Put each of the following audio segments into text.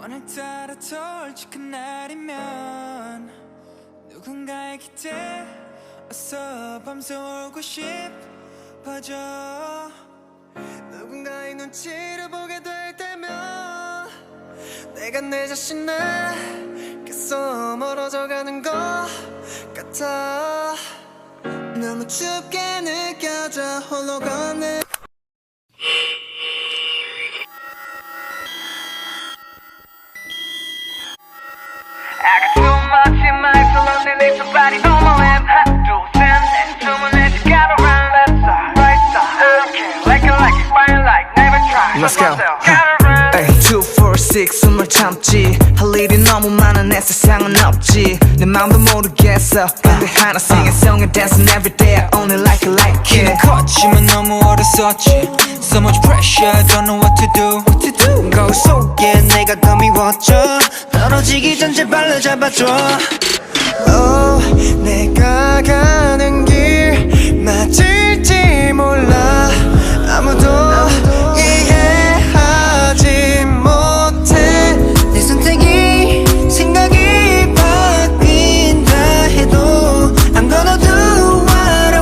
오늘따라 솔직한 날이면 누군가의 기대 어서 밤새 울고 싶어져. 누군가의 눈치를 보게 될 때면 내가 내 자신을 계속 멀어져가는 것 같아. 너무 춥게 느껴져 홀로 걷는. I got too much in my soul, only need somebody on my lap. 하나, 둘, 셋, 넷, 스물 넷, you gotta run left side, right side. I don't care, like it, fire like, never try. Let's go. Gotta run. 2, 4, 6 숨을 참지 할 일이 너무 많아 내 세상은 없지 내 맘도 모르겠어 근데 하나 sing a song and dancing every day I only like it 키는 컸지만 너무 어렸었지. So much pressure, don't know what to do. 거울 속에 내가 더 미웠죠. 떨어지기 전 제발 날 잡아줘. Oh, 내가 가는 길 맞을지 몰라. 아무도 이해하지 못해. 내 선택이 생각이 바뀐다 해도 I'm gonna do what I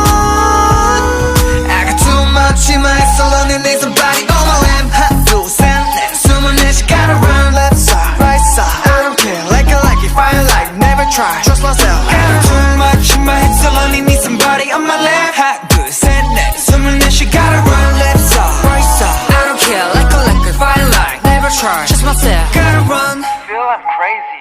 want. I got too much in my soul, only need somebody on my lap. 하나, 둘, 셋, 넷, 스물 넷, gotta run left side, right side. I don't care, like it, fire like, never try. Trust myself. I got too much in my head, so only need somebody on my lap. 하나, 둘, 셋, 넷, 스물 넷, gotta run left side, right side. I don't care, like it, fire like, never try. Trust myself. Gotta run. Feel I'm crazy.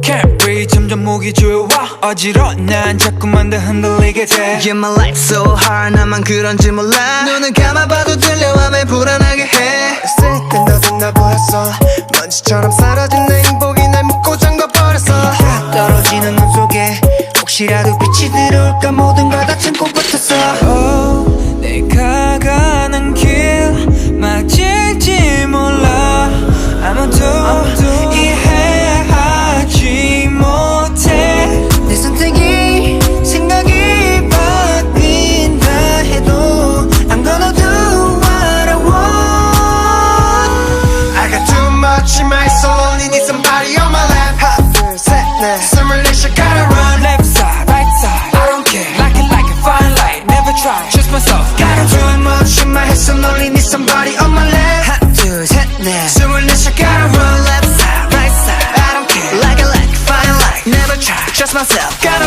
Can't breathe, 점점 목이 좋아. 어지러워 난 자꾸만 더 흔들리게 돼. Yeah, my life so hard 나만 그런지 몰라 눈을 감아봐도 들려와 불안하게 해 있을 땐 너도 나 보였어. 먼지처럼 사라진 내 행복이 날 묶고 잠궈버렸어. 떨어지는 눈 속에 혹시라도 빛이 들어올까 모든 걸 다 참고 버텼어. Oh, 내가 가는 길 맞을지 몰라. 아무도 이해하지 못해. 내 선택이 생각이 바뀐다 해도 I'm gonna do what I want. I got too much in my soul, only need somebody on my lap. 하나, 둘, 셋, 넷, 스물 넷, gotta run left side, right side. I don't care, like it, fire like, never try. Trust myself. Got too much in my head, so only need somebody on my lap. 하나, 둘, 셋, 넷, 스물 넷, gotta run left side, right side. I don't care, like it, fire like, never try. Trust myself. Gotta